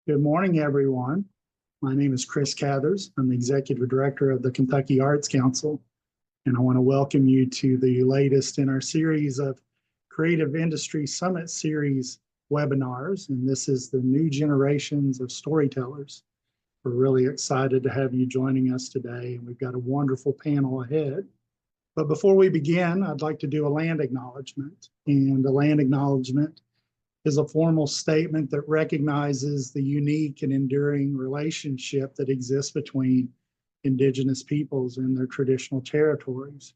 Good morning, everyone. My name is Chris Cathers. I'm the Executive Director of the Kentucky Arts Council, and I want to welcome you to the latest in our series of Creative Industry Summit Series webinars, and this is the New Generations of Storytellers. We're really excited to have you joining us today, and we've got a wonderful panel ahead. But before we begin, I'd like to do a land acknowledgement, and the land acknowledgement is a formal statement that recognizes the unique and enduring relationship that exists between Indigenous peoples and their traditional territories.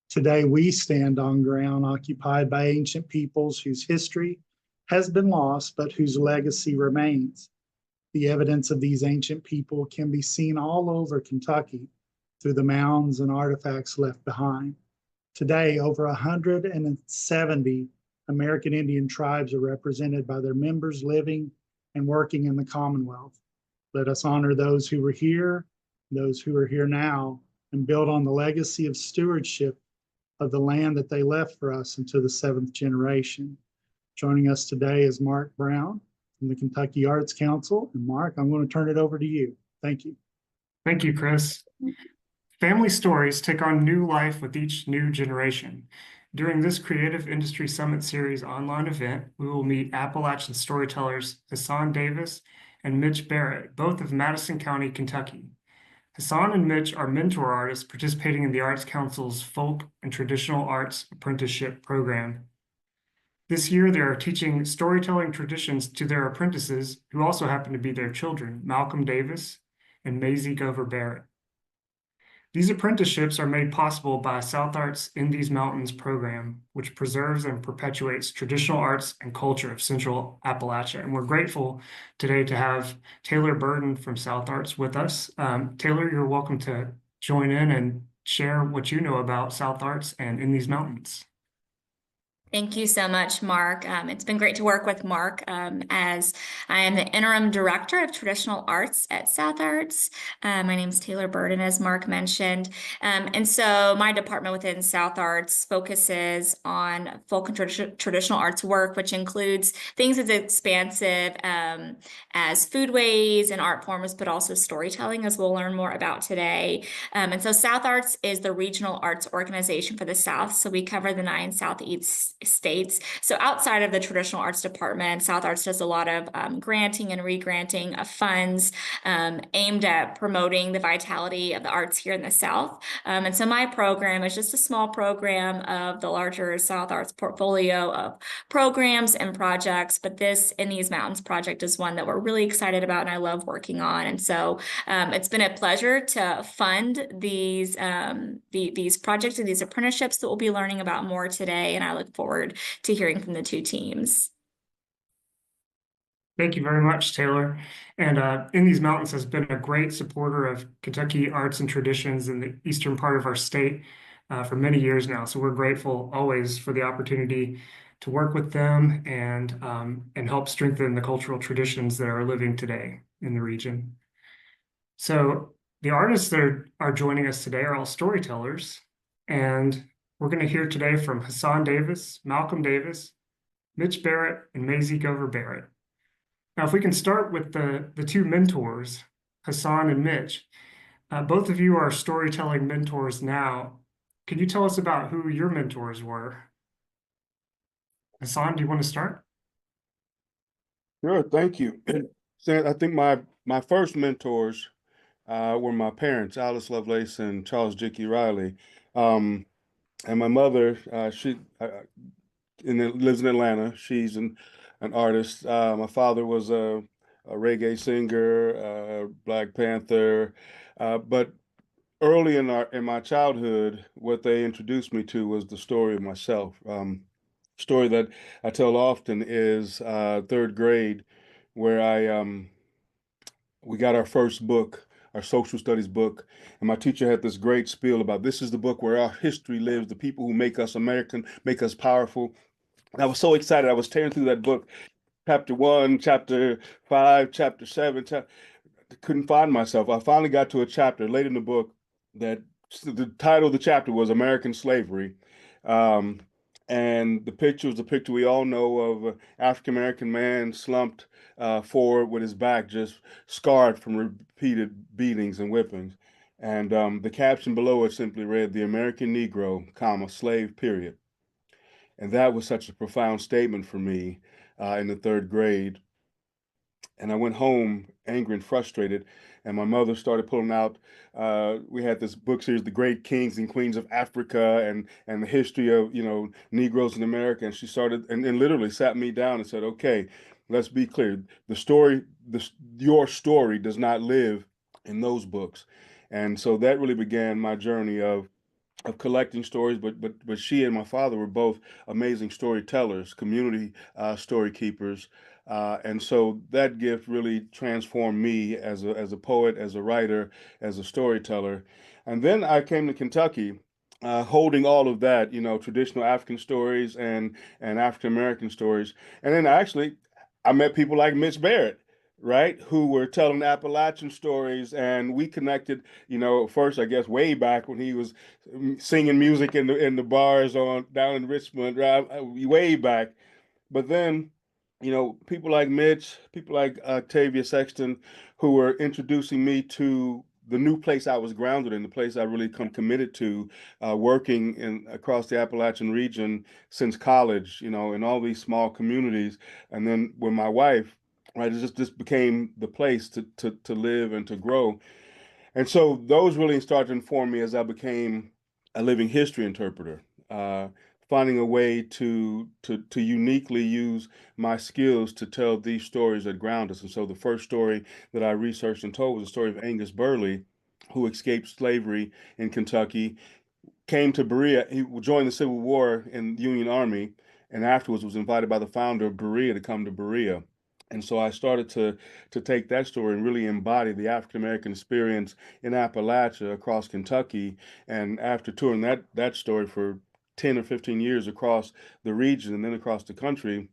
Today, we stand on ground occupied by ancient peoples whose history has been lost, but whose legacy remains. The evidence of these ancient people can be seen all over Kentucky through the mounds and artifacts left behind. Today, over 170 American Indian tribes are represented by their members living and working in the Commonwealth. Let us honor those who were here, those who are here now, and build on the legacy of stewardship of the land that they left for us into the seventh generation. Joining us today is Mark Brown from the Kentucky Arts Council. And Mark, I'm going to turn it over to you. Thank you. Thank you, Chris. Family stories take on new life with each new generation. During this Creative Industry Summit Series online event, we will meet Appalachian storytellers Hasan Davis and Mitch Barrett, both of Madison County, Kentucky. Hasan and Mitch are mentor artists participating in the Arts Council's Folk and Traditional Arts Apprenticeship program. This year, they are teaching storytelling traditions to their apprentices, who also happen to be their children, Malcolm Davis and Maizie Gover-Barrett. These apprenticeships are made possible by South Arts in These Mountains program, which preserves and perpetuates traditional arts and culture of Central Appalachia. And we're grateful today to have Taylor Burden from South Arts with us. Taylor, you're welcome to join in and share what you know about South Arts and In These Mountains. Thank you so much, Mark. It's been great to work with Mark as I am the Interim Director of Traditional Arts at South Arts. My name is Taylor Burden, as Mark mentioned. And so my department within South Arts focuses on folk and traditional arts work, which includes things as expansive as foodways and art forms, but also storytelling, as we'll learn more about today. And so South Arts is the regional arts organization for the South. So we cover the 9 Southeast states. So outside of the traditional arts department, South Arts does a lot of granting and re-granting of funds aimed at promoting the vitality of the arts here in the South. And so my program is just a small program of the larger South Arts portfolio of programs and projects. But this In These Mountains project is one that we're really excited about and I love working on. And so it's been a pleasure to fund these projects and these apprenticeships that we'll be learning about more today. And I look forward to hearing from the two teams. Thank you very much, Taylor. And In These Mountains has been a great supporter of Kentucky arts and traditions in the eastern part of our state for many years now. So we're grateful always for the opportunity to work with them and help strengthen the cultural traditions that are living today in the region. So the artists that are joining us today are all storytellers, and we're going to hear today from Hasan Davis, Malcolm Davis, Mitch Barrett, and Maizie Gover-Barrett. Now, if we can start with the two mentors, Hasan and Mitch. Both of you are storytelling mentors now. Can you tell us about who your mentors were? Hasan, do you want to start? Sure, thank you. So I think my first mentors were my parents, Alice Lovelace and Charles Dickey Riley. And my mother, she lives in Atlanta. She's an artist. My father was a reggae singer, Black Panther. But early in my childhood, what they introduced me to was the story of myself. Story that I tell often is 3rd grade, where we got our first book, our social studies book, and my teacher had this great spiel about this is the book where our history lives, the people who make us American, make us powerful. And I was so excited. I was tearing through that book, chapter 1, chapter 5, chapter 7. Couldn't find myself. I finally got to a chapter late in the book that the title of the chapter was American Slavery. And the picture was a picture we all know of an African-American man slumped forward with his back just scarred from repeated beatings and whippings. And the caption below it simply read, "The American Negro, comma, slave, period." And that was such a profound statement for me in the third grade. And I went home angry and frustrated. And my mother started pulling out. We had this book series, "The Great Kings and Queens of Africa," and the history of Negroes in America. And she started and literally sat me down and said, "Okay, let's be clear. Your story does not live in those books." And so that really began my journey of collecting stories, but she and my father were both amazing storytellers, community story keepers, and so that gift really transformed me as a poet, as a writer, as a storyteller. And then I came to Kentucky, holding all of that, traditional African stories and African American stories, and then I met people like Mitch Barrett, right, who were telling Appalachian stories, and we connected, first I guess way back when he was singing music in the bars on down in Richmond, right, way back. But then, people like Mitch, people like Tavia Sexton, who were introducing me to the new place I was grounded in, the place I really come committed to, working across the Appalachian region since college, in all these small communities. And then when my wife, right, it just became the place to live and to grow. And so those really started to inform me as I became a living history interpreter, uh, finding a way to uniquely use my skills to tell these stories that ground us. And so the first story that I researched and told was the story of Angus Burley, who escaped slavery in Kentucky, came to Berea. He joined the Civil War in the Union Army, and afterwards was invited by the founder of Berea to come to Berea. And so I started to take that story and really embody the African American experience in Appalachia across Kentucky. And after touring that story for 10 or 15 years across the region and then across the country,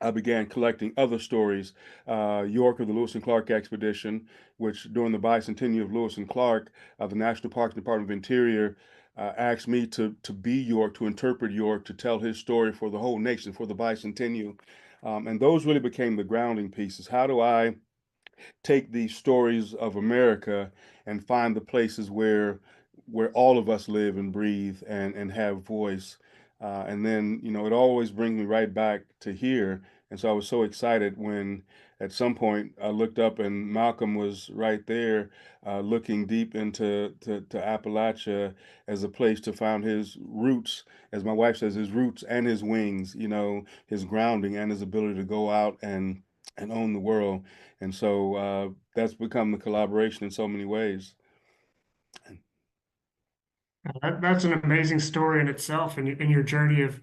I began collecting other stories. York of the Lewis and Clark expedition, which during the bicentennial of Lewis and Clark, the National Parks and Department of Interior asked me to be York, to interpret York, to tell his story for the whole nation for the bicentennial. And those really became the grounding pieces. How do I take these stories of America and find the places where all of us live and breathe and have voice? And then, it always brings me right back to here. And so I was so excited when at some point I looked up and Malcolm was right there, looking deep to Appalachia as a place to find his roots, as my wife says, his roots and his wings, his grounding and his ability to go out and own the world. And so that's become the collaboration in so many ways. That's an amazing story in itself, and in your journey of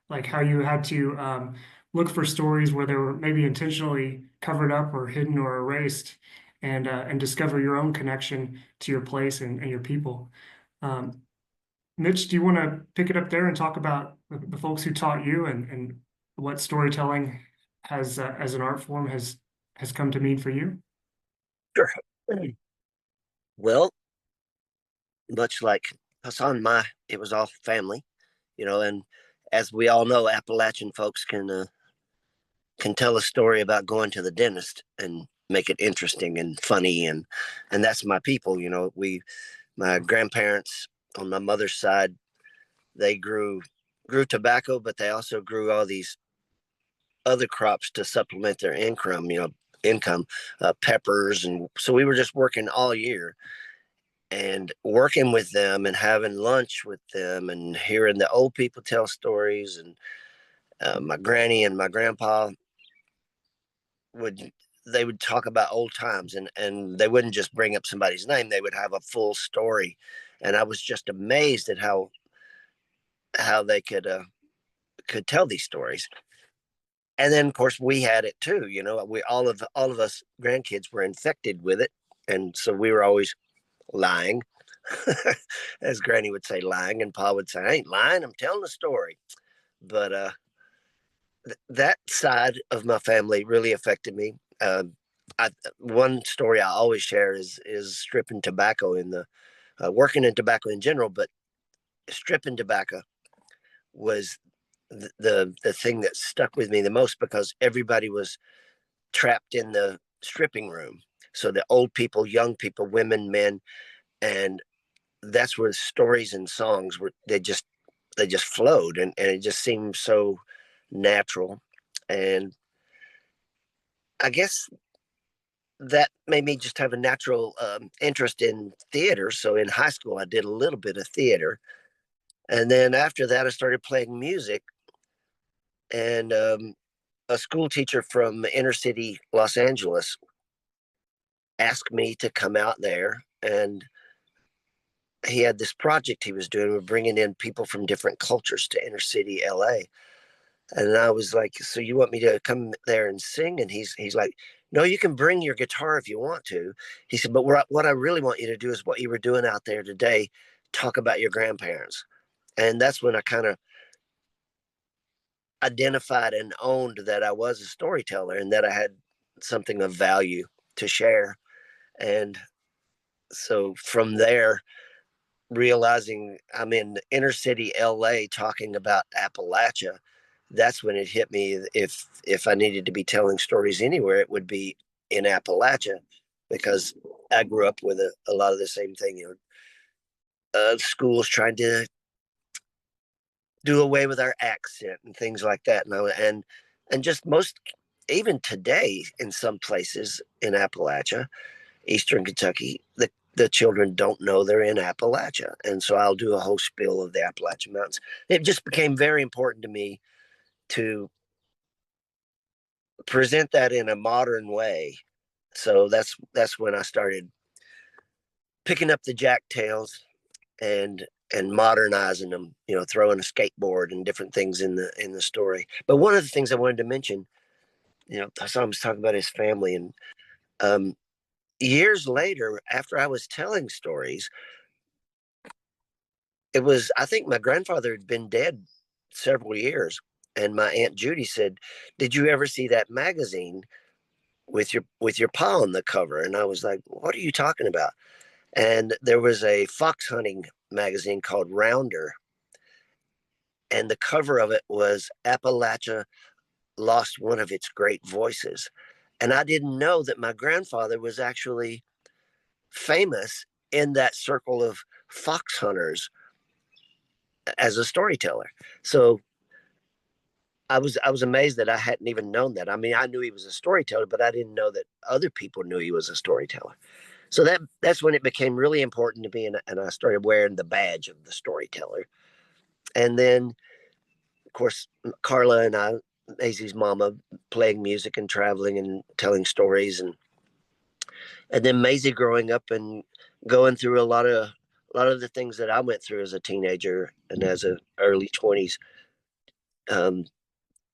like how you had to look for stories where they were maybe intentionally covered up or hidden or erased, and discover your own connection to your place and your people. Mitch, do you want to pick it up there and talk about the folks who taught you and what storytelling has as an art form has come to mean for you? Sure. Well, much like Hasan, it was all family, and as we all know, Appalachian folks can tell a story about going to the dentist and make it interesting and funny, and that's my people. My grandparents on my mother's side, they grew tobacco, but they also grew all these other crops to supplement their income, peppers, and so we were just working all year. And working with them and having lunch with them and hearing the old people tell stories, and my granny and my grandpa would talk about old times, and they wouldn't just bring up somebody's name, they would have a full story. And I was just amazed at how they could tell these stories. And then of course we had it too. We all of us grandkids were infected with it, and so we were always lying. As Granny would say, lying, and Pa would say, "I ain't lying, I'm telling a story." But that side of my family really affected me. One story I always share is stripping tobacco working in tobacco in general, but stripping tobacco was the thing that stuck with me the most, because everybody was trapped in the stripping room. So the old people, young people, women, men, and that's where the stories and songs were. They just flowed, and it just seemed so natural. And I guess that made me just have a natural interest in theater. So in high school, I did a little bit of theater. And then after that, I started playing music. And a school teacher from inner city Los Angeles asked me to come out there. And he had this project he was doing with bringing in people from different cultures to inner city LA. And I was like, so you want me to come there and sing? And he's like, no, you can bring your guitar if you want to. He said, but what I really want you to do is what you were doing out there today, talk about your grandparents. And that's when I kind of identified and owned that I was a storyteller and that I had something of value to share. And so from there, realizing I'm in inner city LA talking about Appalachia, that's when it hit me. If I needed to be telling stories anywhere, it would be in Appalachia, because I grew up with a lot of the same thing. Schools trying to do away with our accent and things like that, and just most, even today in some places in Appalachia, Eastern Kentucky, the children don't know they're in Appalachia. And so I'll do a whole spiel of the Appalachian Mountains. It just became very important to me to present that in a modern way. So that's when I started picking up the jack tails and modernizing them, throwing a skateboard and different things in the story. But one of the things I wanted to mention, Hasan was talking about his family, and years later, after I was telling stories, I think my grandfather had been dead several years. And my Aunt Judy said, did you ever see that magazine with your pa on the cover? And I was like, what are you talking about? And there was a fox hunting magazine called Rounder. And the cover of it was Appalachia lost one of its great voices. And I didn't know that my grandfather was actually famous in that circle of fox hunters as a storyteller. So I was amazed that I hadn't even known that. I mean, I knew he was a storyteller, but I didn't know that other people knew he was a storyteller. So that's when it became really important to me, and I started wearing the badge of the storyteller. And then, of course, Carla and I, Maisie's mama, playing music and traveling and telling stories, and then Maizie growing up and going through a lot of the things that I went through as a teenager and as a early 20s.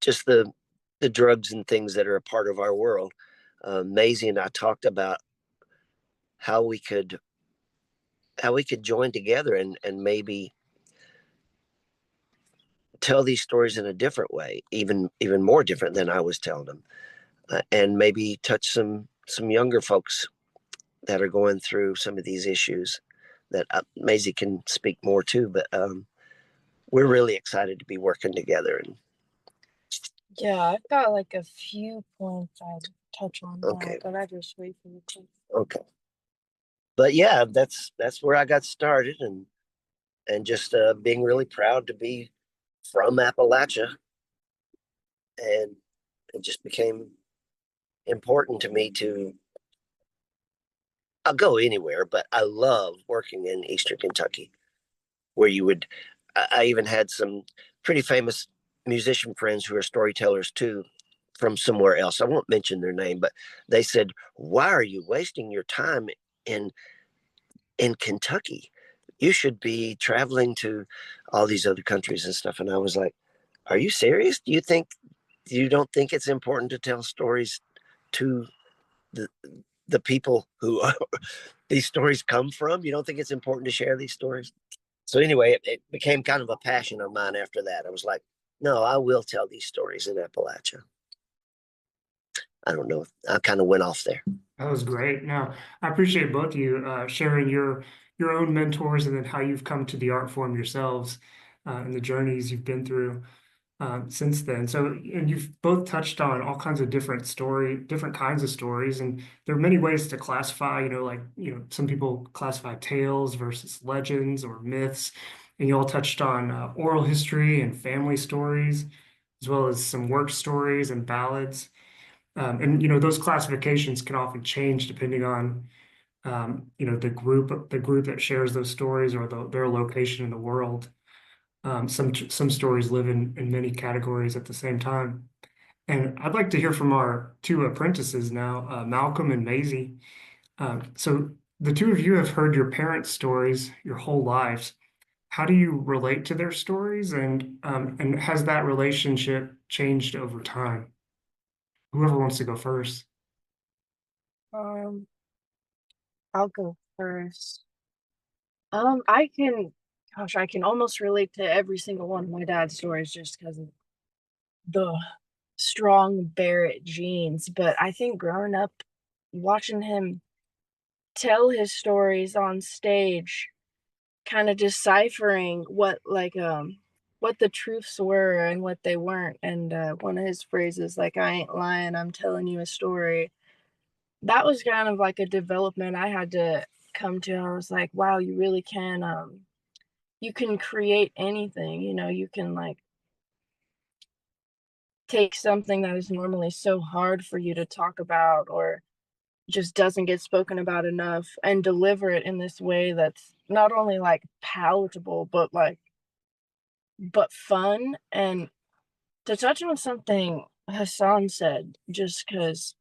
Just the drugs and things that are a part of our world. Maisie and I talked about how we could join together and maybe tell these stories in a different way, even more different than I was telling them, and maybe touch some younger folks that are going through some of these issues that Maisie can speak more to. But we're really excited to be working together. And yeah, I've got like a few points I'd touch on now, Okay. but I just wait for you to. Okay. But yeah, that's where I got started, and just being really proud to be from Appalachia, and it just became important to me to. I'll go anywhere, but I love working in Eastern Kentucky, where I even had some pretty famous musician friends who are storytellers too, from somewhere else. I won't mention their name, but they said, why are you wasting your time in Kentucky? You should be traveling to all these other countries and stuff. And I was like, are you serious? You don't think it's important to tell stories to the people who these stories come from? You don't think it's important to share these stories? So anyway, it became kind of a passion of mine after that. I was like, no, I will tell these stories in Appalachia. I don't know. I kind of went off there. That was great. Now, I appreciate both of you sharing your own mentors and then how you've come to the art form yourselves and the journeys you've been through. since then. So, and you've both touched on all kinds of different kinds of stories, and there are many ways to classify, like, some people classify tales versus legends or myths, and you all touched on oral history and family stories, as well as some work stories and ballads. And, those classifications can often change depending on, the group that shares those stories or their location in the world. Some stories live in many categories at the same time. And I'd like to hear from our two apprentices now, Malcolm and Maisie. So the two of you have heard your parents' stories your whole lives. How do you relate to their stories, and has that relationship changed over time? Whoever wants to go first. Um, I'll go first. I can almost relate to every single one of my dad's stories just because of the strong Barrett genes. But I think growing up, watching him tell his stories on stage, kind of deciphering what the truths were and what they weren't. And one of his phrases, like, "I ain't lying, I'm telling you a story." That was kind of like a development I had to come to. I was like, wow, you really can you can create anything, you can like take something that is normally so hard for you to talk about or just doesn't get spoken about enough and deliver it in this way that's not only like palatable but fun. And to touch on something Hasan said, just because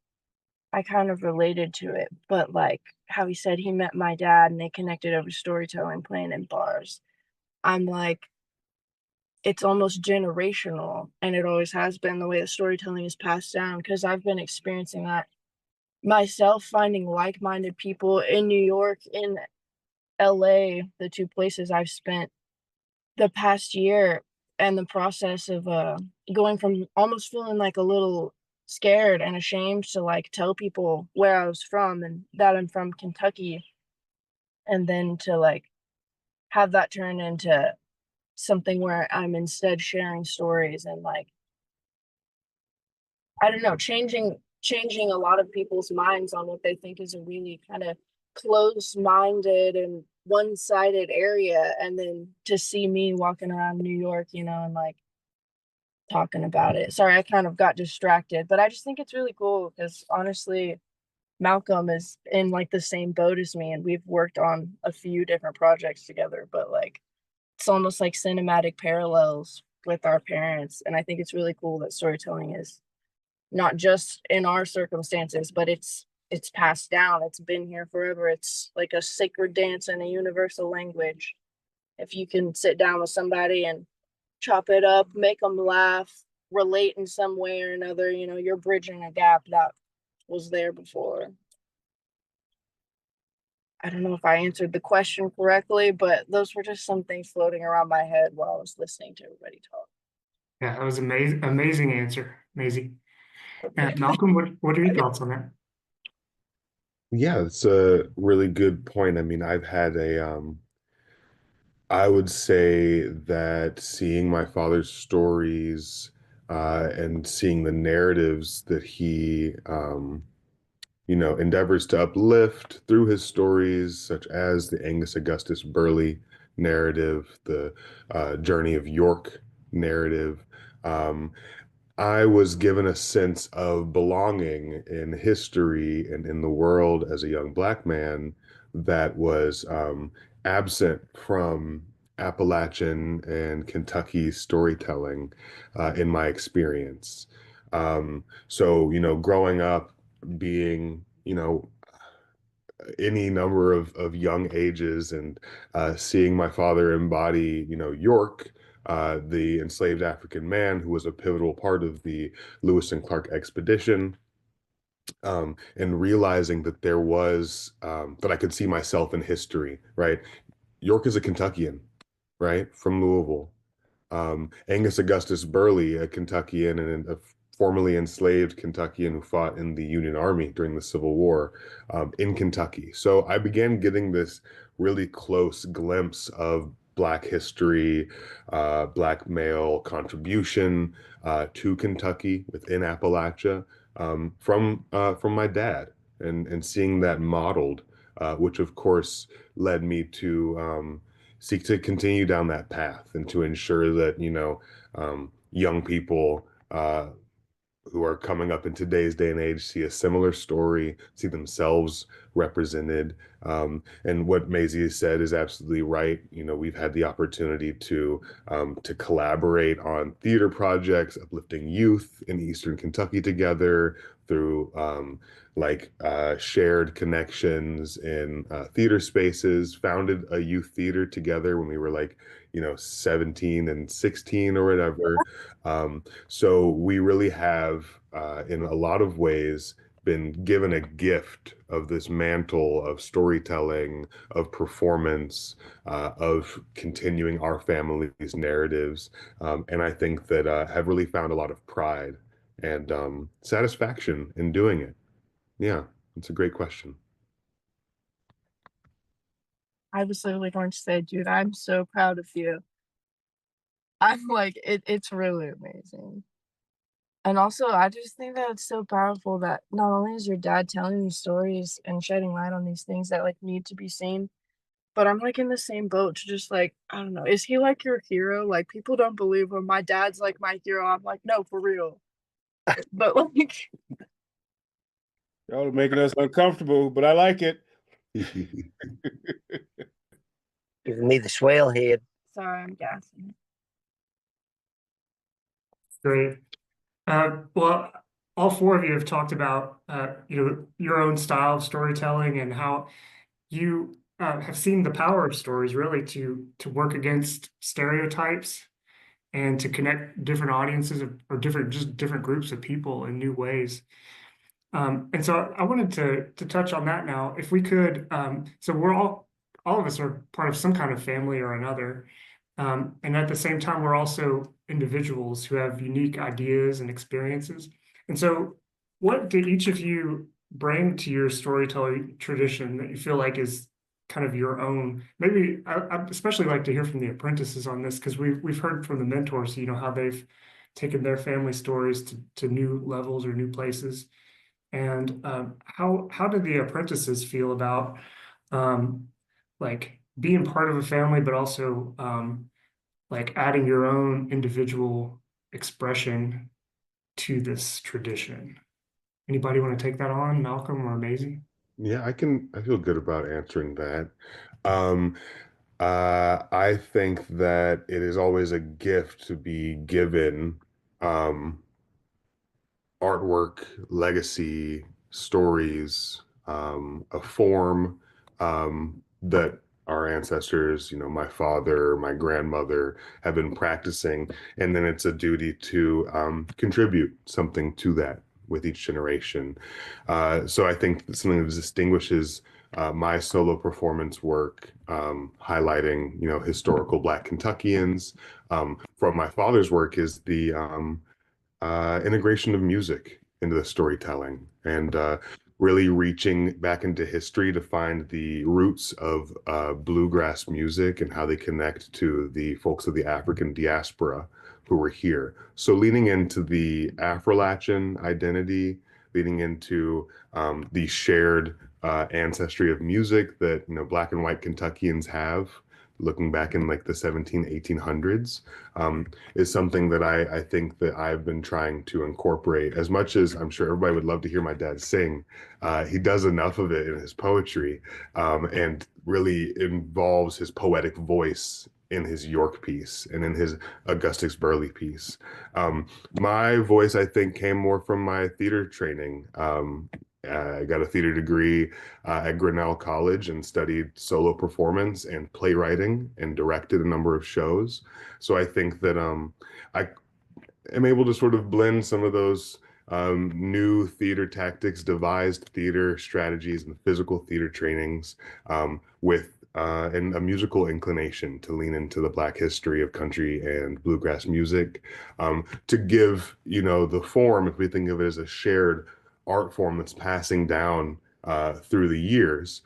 I kind of related to it, but like how he said he met my dad and they connected over storytelling, playing in bars. I'm like, it's almost generational, and it always has been the way that storytelling is passed down, because I've been experiencing that myself, finding like-minded people in New York, in LA, the two places I've spent the past year, and the process of going from almost feeling like a little scared and ashamed to like tell people where I was from and that I'm from Kentucky, and then to like have that turn into something where I'm instead sharing stories and like, I don't know, changing a lot of people's minds on what they think is a really kind of close-minded and one-sided area, and then to see me walking around New York, and like talking about it. Sorry, I kind of got distracted, but I just think it's really cool because honestly, Malcolm is in like the same boat as me, and we've worked on a few different projects together, but like it's almost like cinematic parallels with our parents. And I think it's really cool that storytelling is not just in our circumstances, but it's passed down. It's been here forever. It's like a sacred dance and a universal language. If you can sit down with somebody and chop it up, make them laugh, relate in some way or another, you're bridging a gap that was there before. I don't know if I answered the question correctly, but those were just some things floating around my head while I was listening to everybody talk. Yeah, that was amazing answer, Maisie. And Malcolm, what are your thoughts on that? Yeah, it's a really good point. I mean, I've had I would say that seeing my father's stories and seeing the narratives that he, endeavors to uplift through his stories, such as the Angus Augustus Burley narrative, the Journey of York narrative. Um, I was given a sense of belonging in history and in the world as a young Black man that was absent from Appalachian and Kentucky storytelling in my experience. So, growing up being, any number of young ages and seeing my father embody, York, the enslaved African man who was a pivotal part of the Lewis and Clark expedition, and realizing that there was, that I could see myself in history, right? York is a Kentuckian, right, from Louisville. Angus Augustus Burley, a Kentuckian and a formerly enslaved Kentuckian who fought in the Union Army during the Civil War in Kentucky. So I began getting this really close glimpse of Black history, Black male contribution to Kentucky within Appalachia from my dad, and seeing that modeled, which of course led me to seek to continue down that path and to ensure that, young people who are coming up in today's day and age see a similar story, see themselves represented. And what Maizie has said is absolutely right. We've had the opportunity to collaborate on theater projects, uplifting youth in Eastern Kentucky together through shared connections in theater spaces, founded a youth theater together when we were 17 and 16 or whatever. So we really have, in a lot of ways, been given a gift of this mantle of storytelling, of performance, of continuing our family's narratives. And I think that have really found a lot of pride and satisfaction in doing it. Yeah, it's a great question. I was literally going to say, dude, I'm so proud of you. I'm like, it's really amazing. And also, I just think that it's so powerful that not only is your dad telling these stories and shedding light on these things that need to be seen, but I'm in the same boat to just I don't know, is he your hero? People don't believe when my dad's my hero. I'm no, for real. But Y'all are making us uncomfortable, but I like it. Giving me the swell head. sorry, I'm gassing. Great. Well, all four of you have talked about, your own style of storytelling and how you have seen the power of stories really to work against stereotypes and to connect different audiences or different groups of people in new ways. And so I wanted to touch on that now, if we could. So we're all of us are part of some kind of family or another. And at the same time, we're also individuals who have unique ideas and experiences. And so what did each of you bring to your storytelling tradition that you feel is kind of your own? Maybe I'd especially like to hear from the apprentices on this, because we've heard from the mentors, how they've taken their family stories to new levels or new places. And how did the apprentices feel about being part of a family, but also adding your own individual expression to this tradition? Anybody want to take that on, Malcolm or Maizie? Yeah, I feel good about answering that. I think that it is always a gift to be given artwork, legacy, stories, a form that our ancestors, my father, my grandmother have been practicing. And then it's a duty to contribute something to that with each generation. So I think something that distinguishes my solo performance work, highlighting, historical Black Kentuckians, from my father's work is the integration of music into the storytelling, and really reaching back into history to find the roots of bluegrass music and how they connect to the folks of the African diaspora who were here. So leaning into the Appalachian identity, leaning into the shared ancestry of music that Black and white Kentuckians have, looking back in the 1800s, is something that I think that I've been trying to incorporate. As much as I'm sure everybody would love to hear my dad sing, he does enough of it in his poetry, and really involves his poetic voice in his York piece and in his Augustus Burley piece. My voice, I think, came more from my theater training. I got a theater degree at Grinnell College and studied solo performance and playwriting and directed a number of shows. So I think that I am able to sort of blend some of those new theater tactics, devised theater strategies, and physical theater trainings with and a musical inclination to lean into the Black history of country and bluegrass music, to give, the form, if we think of it as a shared art form that's passing down through the years,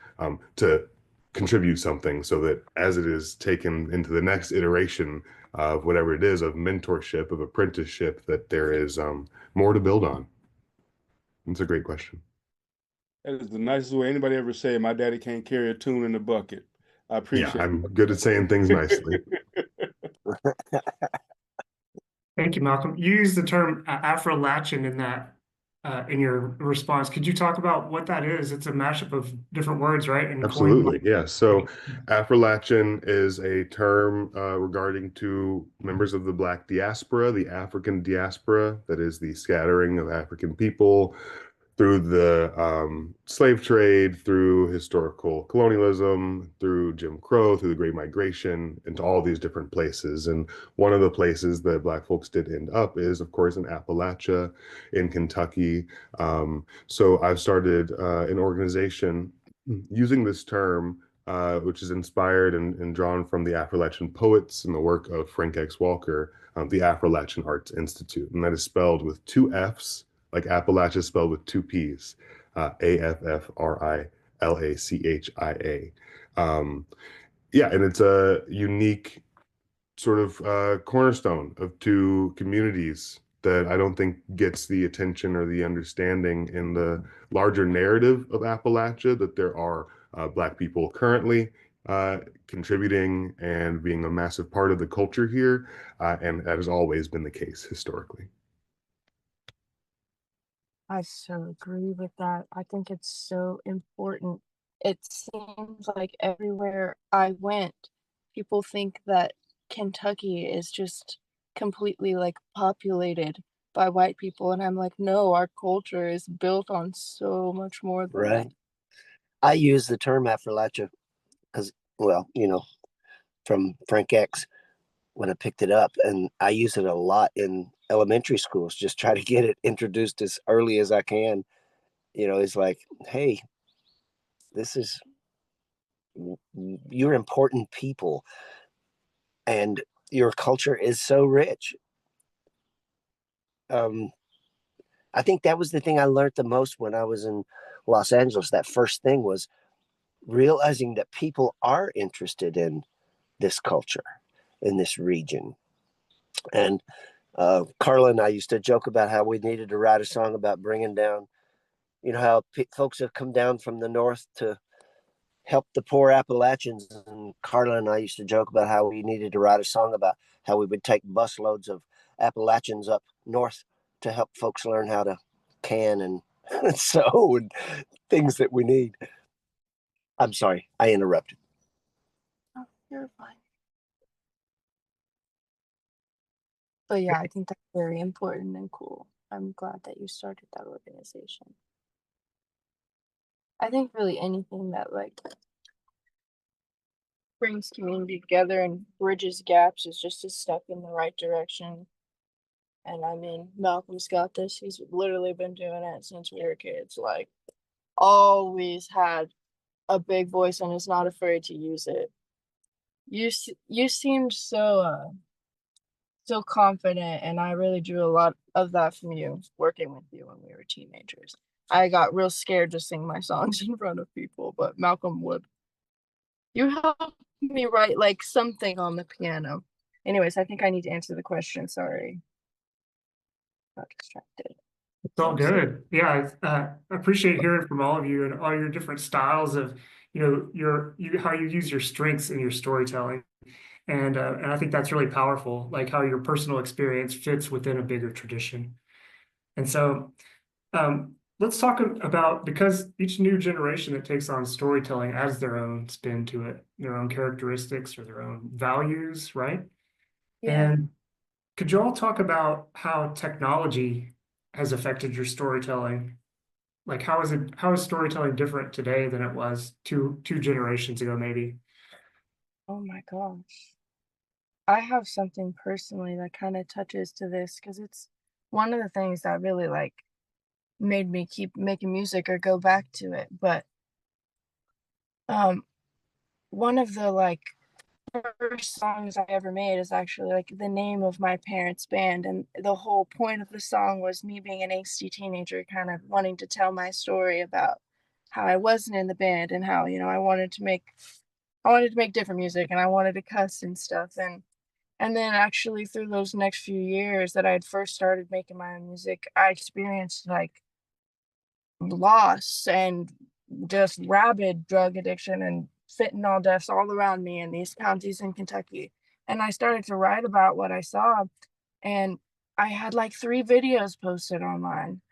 to contribute something so that as it is taken into the next iteration of whatever it is, of mentorship, of apprenticeship, that there is more to build on? It's a great question. That is the nicest way anybody ever say, my daddy can't carry a tune in a bucket. I Yeah, appreciate I'm good at saying things nicely. Thank you, Malcolm. You used the term Appalachian in that in your response. Could you talk about what that is? It's a mashup of different words, right? And Absolutely, yeah. So Appalachian is a term regarding to members of the Black diaspora, the African diaspora, that is the scattering of African people through the slave trade, through historical colonialism, through Jim Crow, through the Great Migration, into all these different places. And one of the places that Black folks did end up is, of course, in Appalachia, in Kentucky. So I've started an organization using this term, which is inspired and drawn from the Appalachian poets and the work of Frank X. Walker, the Appalachian Arts Institute. And that is spelled with two F's, like Appalachia spelled with two P's, Affrilachia. Yeah, and it's a unique sort of cornerstone of two communities that I don't think gets the attention or the understanding in the larger narrative of Appalachia, that there are Black people currently contributing and being a massive part of the culture here, and that has always been the case historically. I so agree with that. I think it's so important. It seems like everywhere I went, people think that Kentucky is just completely like populated by white people. And I'm like, no, our culture is built on so much more than Right. that. I use the term Appalachia because, well, from Frank X when I picked it up, and I use it a lot in elementary schools, just try to get it introduced as early as I can. It's like, hey, this is, you're important people and your culture is so rich. I think that was the thing I learned the most when I was in Los Angeles. That first thing was realizing that people are interested in this culture, in this region. And Carla and I used to joke about how we needed to write a song about bringing down, how folks have come down from the north to help the poor Appalachians. And Carla and I used to joke about how we needed to write a song about how we would take busloads of Appalachians up north to help folks learn how to can and sew and things that we need. I'm sorry, I interrupted. Oh, you're fine. But yeah, I think that's very important and cool. I'm glad that you started that organization. I think really anything that like brings community together and bridges gaps is just a step in the right direction. And I mean, Malcolm's got this. He's literally been doing it since we were kids. Like, always had a big voice and is not afraid to use it. You seemed so confident, and I really drew a lot of that from you working with you when we were teenagers. I got real scared to sing my songs in front of people, but Malcolm would. You helped me write like something on the piano. Anyways, I think I need to answer the question. Sorry. Got distracted. It's all good. Yeah, I appreciate hearing from all of you and all your different styles of, how you use your strengths in your storytelling. And I think that's really powerful, like how your personal experience fits within a bigger tradition. And so let's talk about, because each new generation that takes on storytelling adds their own spin to it, their own characteristics or their own values, right? Yeah. And could you all talk about how technology has affected your storytelling? Like how is storytelling different today than it was two generations ago, maybe? Oh my gosh. I have something personally that kind of touches to this because it's one of the things that really like made me keep making music or go back to it. But one of the like first songs I ever made is actually like the name of my parents' band, and the whole point of the song was me being an angsty teenager kind of wanting to tell my story about how I wasn't in the band and how, you know, I wanted to make different music and I wanted to cuss and stuff. And then actually through those next few years that I had first started making my own music, I experienced like loss and just rabid drug addiction and fentanyl deaths all around me in these counties in Kentucky. And I started to write about what I saw, and I had like 3 videos posted online.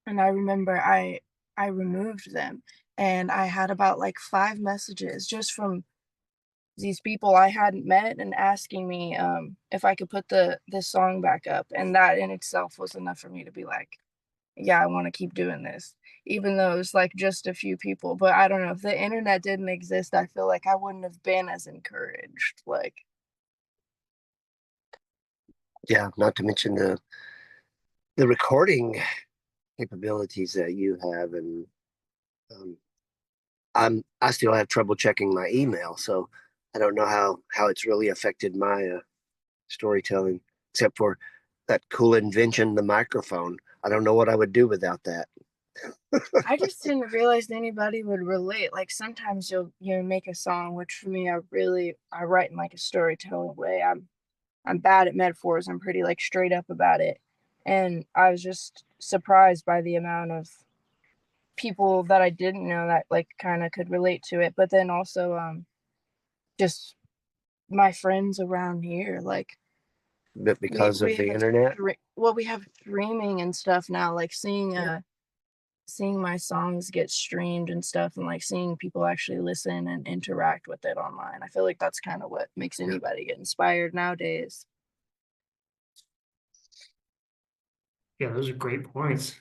And I remember I removed them, and I had about like 5 messages just from these people I hadn't met and asking me if I could put this song back up. And that in itself was enough for me to be like, yeah, I want to keep doing this, even though it's like just a few people. But I don't know, if the internet didn't exist, I feel like I wouldn't have been as encouraged. Like, Yeah, not to mention the recording capabilities that you have, and I still have trouble checking my email, so I don't know how it's really affected my storytelling, except for that cool invention, the microphone. I don't know what I would do without that. I just didn't realize anybody would relate. Like sometimes you make a song, which for me, I write in like a storytelling way. I'm bad at metaphors. I'm pretty like straight up about it. And I was just surprised by the amount of people that I didn't know that like kind of could relate to it. But then also just my friends around here, like But because of the internet, we have streaming and stuff now, like seeing my songs get streamed and stuff, and like seeing people actually listen and interact with it online. I feel like that's kind of what makes anybody get inspired nowadays. Yeah, those are great points.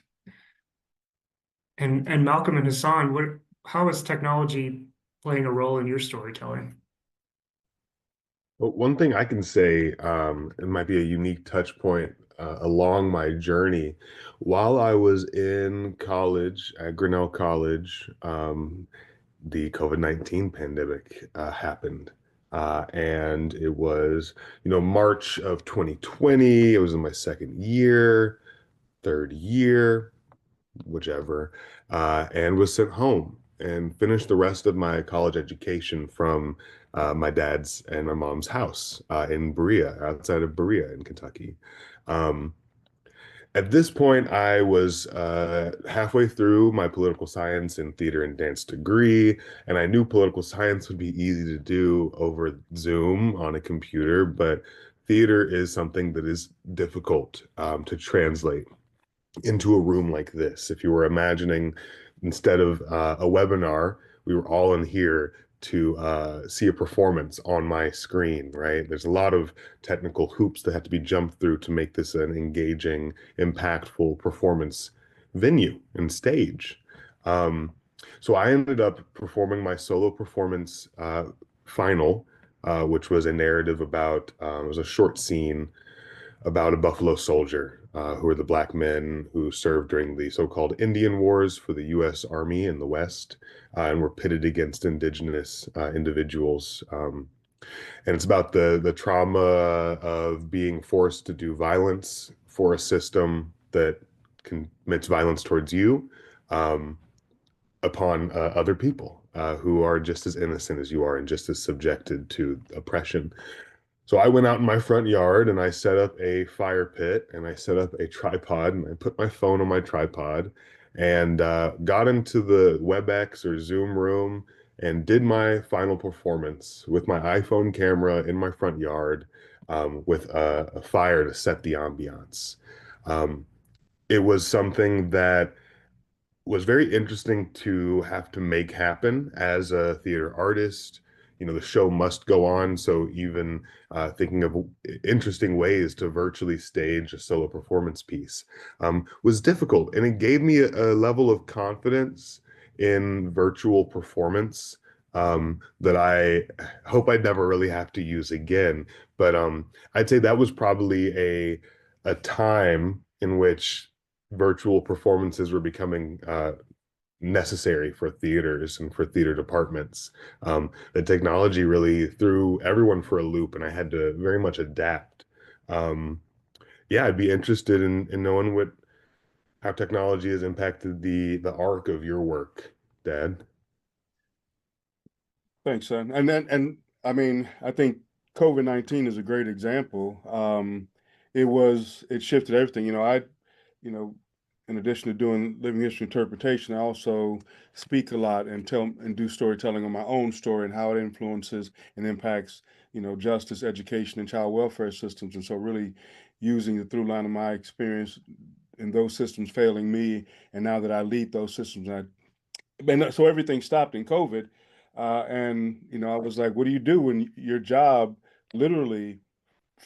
And Malcolm and Hasan, how is technology playing a role in your storytelling? Well, one thing I can say, it might be a unique touch point along my journey. While I was in college at Grinnell College, the COVID-19 pandemic happened. And it was, March of 2020. It was in my second year, third year, whichever, and was sent home and finished the rest of my college education from my dad's and my mom's house in Berea, outside of Berea in Kentucky. Um, at this point, I was halfway through my political science and theater and dance degree, and I knew political science would be easy to do over Zoom on a computer, but theater is something that is difficult to translate into a room like this. If you were imagining, instead of a webinar, we were all in here to see a performance on my screen, right? There's a lot of technical hoops that have to be jumped through to make this an engaging, impactful performance venue and stage. So I ended up performing my solo performance final, which was a narrative about, it was a short scene about a Buffalo soldier, who were the black men who served during the so-called Indian Wars for the U.S. Army in the West, and were pitted against indigenous individuals. And it's about the trauma of being forced to do violence for a system that commits violence towards you upon other people who are just as innocent as you are and just as subjected to oppression. So I went out in my front yard and I set up a fire pit and I set up a tripod and I put my phone on my tripod and got into the WebEx or Zoom room and did my final performance with my iPhone camera in my front yard with a fire to set the ambiance. It was something that was very interesting to have to make happen as a theater artist. The show must go on. So even thinking of interesting ways to virtually stage a solo performance piece was difficult. And it gave me a level of confidence in virtual performance that I hope I'd never really have to use again. But I'd say that was probably a time in which virtual performances were becoming necessary for theaters and for theater departments. The technology really threw everyone for a loop, and I had to very much adapt. Yeah, I'd be interested in knowing how technology has impacted the arc of your work. Dad. Thanks, son. And I mean, I think COVID-19 is a great example. It shifted everything. You know, in addition to doing living history interpretation, I also speak a lot and do storytelling on my own story and how it influences and impacts, justice, education, and child welfare systems. And so really using the through line of my experience in those systems failing me, and now that I lead those systems, and so everything stopped in COVID. And I was like, what do you do when your job literally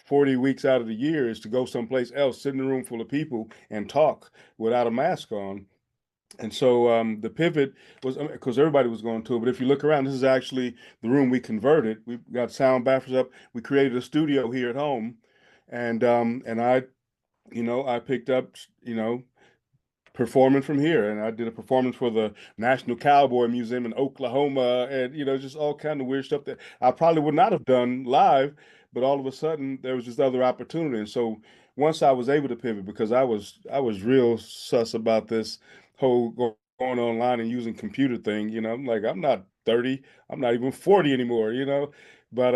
40 weeks out of the year is to go someplace else, sit in a room full of people and talk without a mask on? And so the pivot was because everybody was going to it. But if you look around, this is actually the room we converted. We've got sound baffles up. We created a studio here at home. And I picked up, performing from here, and I did a performance for the National Cowboy Museum in Oklahoma, and just all kind of weird stuff that I probably would not have done live, but all of a sudden there was this other opportunity. And so once I was able to pivot, because I was real sus about this whole going online and using computer thing, I'm like, I'm not 30, I'm not even 40 anymore, but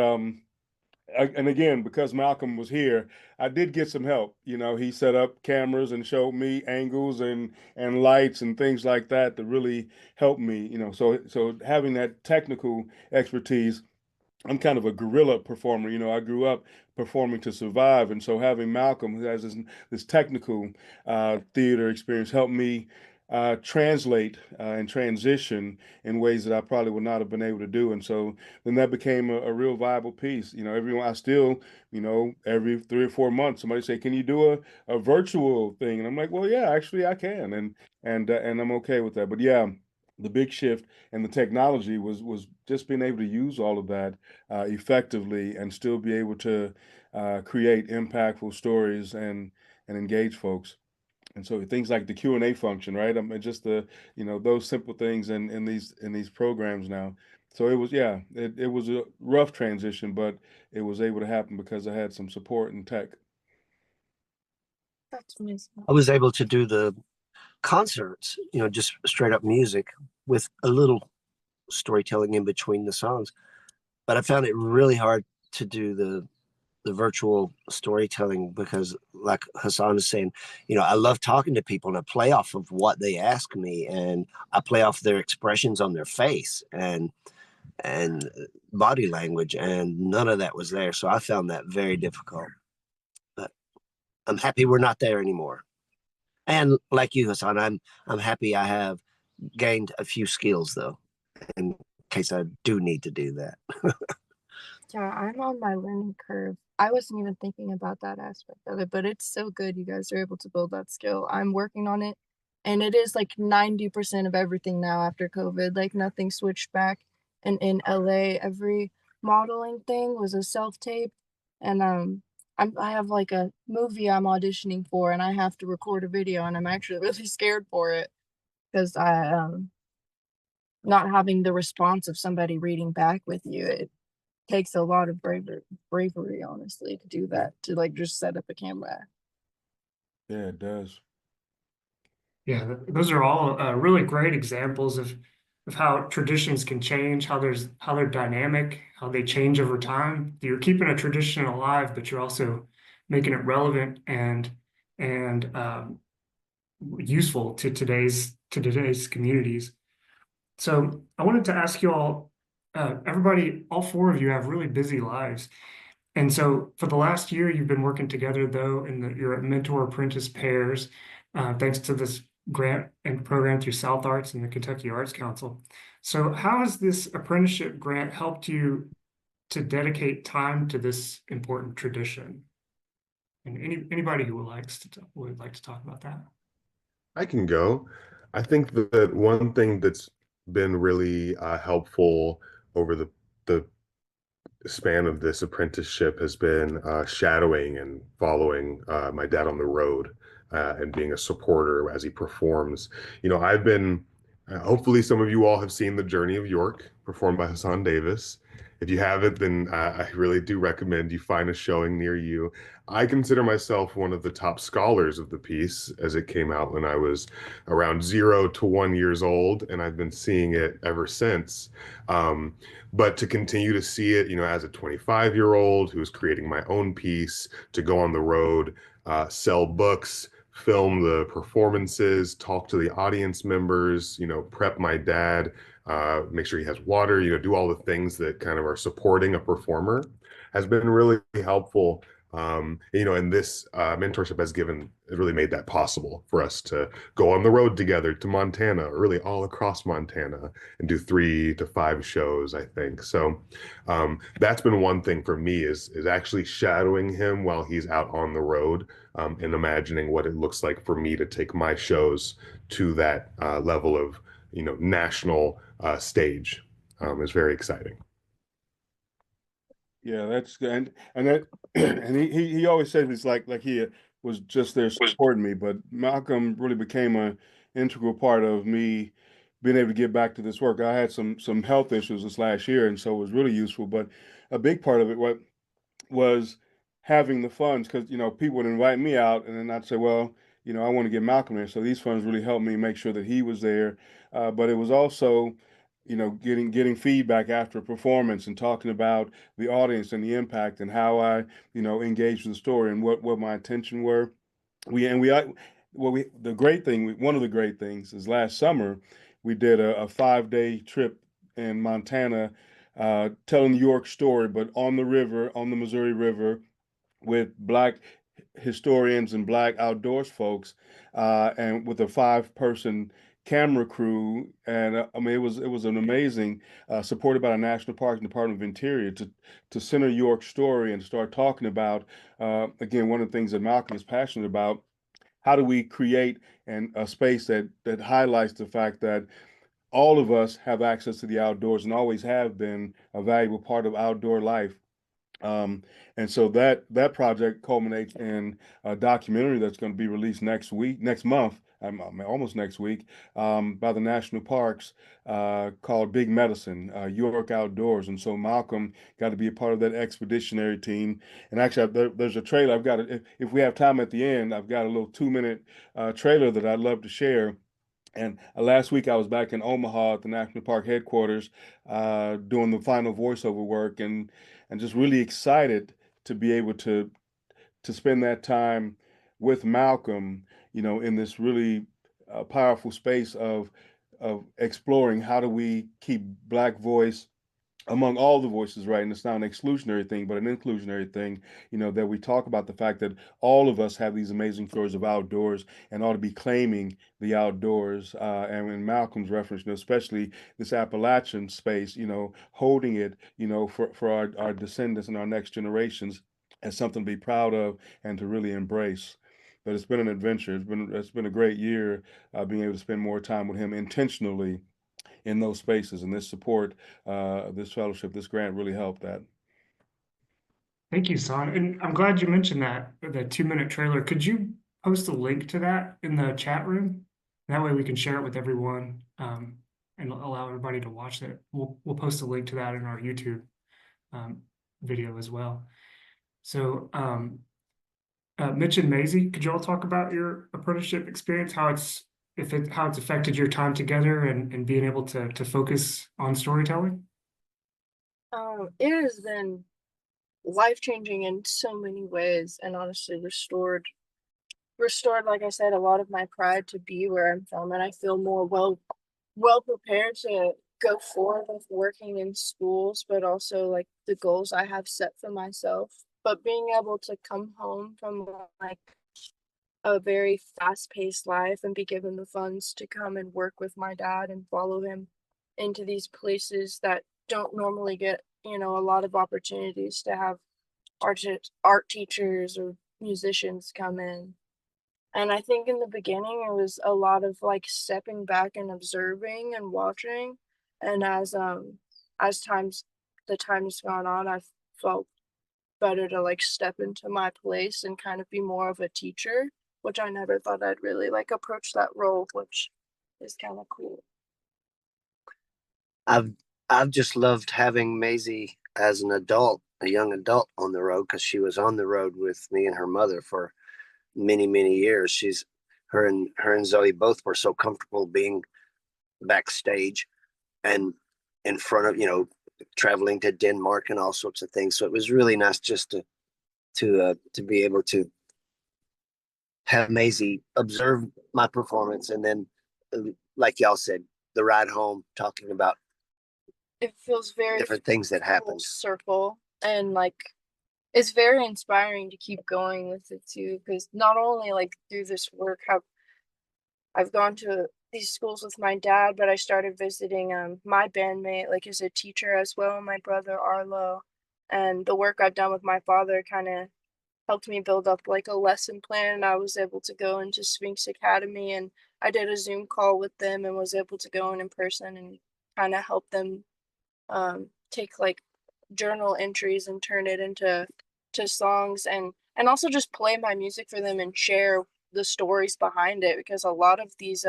and again, because Malcolm was here, I did get some help. He set up cameras and showed me angles and lights and things like that to really help me. So having that technical expertise, I'm kind of a guerrilla performer. I grew up performing to survive, and so having Malcolm, who has this technical theater experience, helped me translate and transition in ways that I probably would not have been able to do. And so then that became a real viable piece. Everyone, I still, every 3 or 4 months, somebody say, "Can you do a virtual thing?" And I'm like, "Well, yeah, actually I can," and I'm okay with that. But yeah, the big shift and the technology was just being able to use all of that effectively and still be able to create impactful stories and engage folks. And so things like the Q&A function, right? I mean, just those simple things in these programs now. So it was a rough transition, but it was able to happen because I had some support in tech. That's amazing. I was able to do the concerts, just straight up music with a little storytelling in between the songs. But I found it really hard to do the virtual storytelling because, like Hasan is saying, I love talking to people and I play off of what they ask me, and I play off their expressions on their face and body language, and none of that was there. So I found that very difficult. But I'm happy we're not there anymore. And like you, Hasan, I'm happy I have gained a few skills though, in case I do need to do that. Yeah, I'm on my learning curve. I wasn't even thinking about that aspect of it, but it's so good you guys are able to build that skill. I'm working on it, and it is like 90% of everything now after COVID. Like nothing switched back. And in LA, every modeling thing was a self-tape. And I have like a movie I'm auditioning for, and I have to record a video, and I'm actually really scared for it because I not having the response of somebody reading back with you. It takes a lot of bravery, honestly, to do that, to like just set up a camera. Yeah, it does. Yeah, those are all really great examples of how traditions can change, how they're dynamic, how they change over time. You're keeping a tradition alive, but you're also making it relevant and useful to today's communities. So I wanted to ask you all, everybody, all 4 of you have really busy lives. And so for the last year, you've been working together, though, in your mentor apprentice pairs, thanks to this grant and program through South Arts and the Kentucky Arts Council. So how has this apprenticeship grant helped you to dedicate time to this important tradition? And anybody who would like to talk about that. I can go. I think that one thing that's been really helpful over the span of this apprenticeship has been shadowing and following my dad on the road and being a supporter as he performs. I've been Hopefully, some of you all have seen The Journey of York, performed by Hassan Davis. If you haven't, then I really do recommend you find a showing near you. I consider myself one of the top scholars of the piece, as it came out when I was around 0 to 1 years old, and I've been seeing it ever since. But to continue to see it, as a 25-year-old who's creating my own piece, to go on the road, sell books, film the performances, talk to the audience members, prep my dad, make sure he has water, do all the things that kind of are supporting a performer, has been really helpful. And this mentorship has really made that possible for us to go on the road together to Montana, or really all across Montana, and do 3 to 5 shows, I think. So that's been one thing for me, is actually shadowing him while he's out on the road, and imagining what it looks like for me to take my shows to that level of national stage. Is very exciting. Yeah, that's good. And that and he always said it's like he was just there supporting me, but Malcolm really became an integral part of me being able to get back to this work. I had some health issues this last year, and so it was really useful. But a big part of it was having the funds, because people would invite me out, and then I'd say, well, I want to get Malcolm there. So these funds really helped me make sure that he was there. But it was also getting feedback after a performance and talking about the audience and the impact and how I engaged with the story and what my intention were. The great thing, one of the great things is last summer we did a 5-day trip in Montana, telling the York story, but on the river, on the Missouri River, with Black historians and Black outdoors folks, and with a 5-person camera crew. And I mean, it was an amazing, supported by the National Parks and Department of Interior, to center York's story and start talking about, again, one of the things that Malcolm is passionate about. How do we create a space that highlights the fact that all of us have access to the outdoors and always have been a valuable part of outdoor life? And so that project culminates in a documentary that's going to be released next month, almost next week, by the National Parks, called Big Medicine, York Outdoors. And so Malcolm got to be a part of that expeditionary team. And actually, there's a trailer. If we have time at the end, I've got a little 2-minute trailer that I'd love to share. And last week I was back in Omaha at the National Park headquarters, doing the final voiceover work, and just really excited to be able to spend that time with Malcolm, in this really powerful space of exploring how do we keep Black voice among all the voices, right? And it's not an exclusionary thing, but an inclusionary thing, that we talk about the fact that all of us have these amazing stories of outdoors and ought to be claiming the outdoors. And in Malcolm's reference, especially this Appalachian space, holding it, for our descendants and our next generations as something to be proud of and to really embrace. But it's been an adventure. It's been a great year, being able to spend more time with him intentionally in those spaces, and this support, this fellowship, this grant really helped that. Thank you, Son. And I'm glad you mentioned that, the 2-minute trailer. Could you post a link to that in the chat room? That way we can share it with everyone, and allow everybody to watch it. We'll post a link to that in our YouTube video as well. So Mitch and Maizie, could you all talk about your apprenticeship experience, how it's affected your time together and being able to focus on storytelling? It has been life-changing in so many ways, and honestly restored, like I said, a lot of my pride to be where I'm from, and I feel more well prepared to go forward with working in schools, but also like the goals I have set for myself. But being able to come home from like a very fast-paced life and be given the funds to come and work with my dad and follow him into these places that don't normally get, a lot of opportunities to have art teachers or musicians come in. And I think in the beginning it was a lot of like stepping back and observing and watching. And as the time's gone on, I've felt better to like step into my place and kind of be more of a teacher, which I never thought I'd really like approach that role, which is kind of cool. I've just loved having Maisie as an adult, a young adult on the road, because she was on the road with me and her mother for many, many years. Her and Zoe both were so comfortable being backstage and in front of, traveling to Denmark and all sorts of things. So it was really nice just to be able to have Maisie observe my performance, and then, like y'all said, the ride home, talking about It feels very different things that full happened. circle, and like it's very inspiring to keep going with it too, because not only like through this work have I've gone to these schools with my dad, but I started visiting my bandmate like as a teacher as well, my brother Arlo, and the work I've done with my father kind of helped me build up like a lesson plan. And I was able to go into Sphinx Academy, and I did a Zoom call with them and was able to go in person and kind of help them take like journal entries and turn it into songs, and also just play my music for them and share the stories behind it, because a lot of these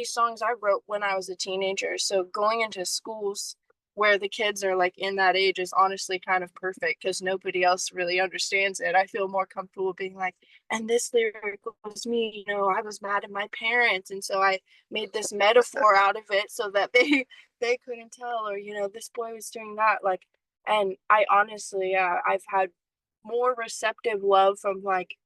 songs I wrote when I was a teenager. So going into schools where the kids are like in that age is honestly kind of perfect, because nobody else really understands it. I feel more comfortable being like, and this lyric was me, I was mad at my parents, and so I made this metaphor out of it so that they couldn't tell, or this boy was doing that, like. And I honestly, I've had more receptive love from like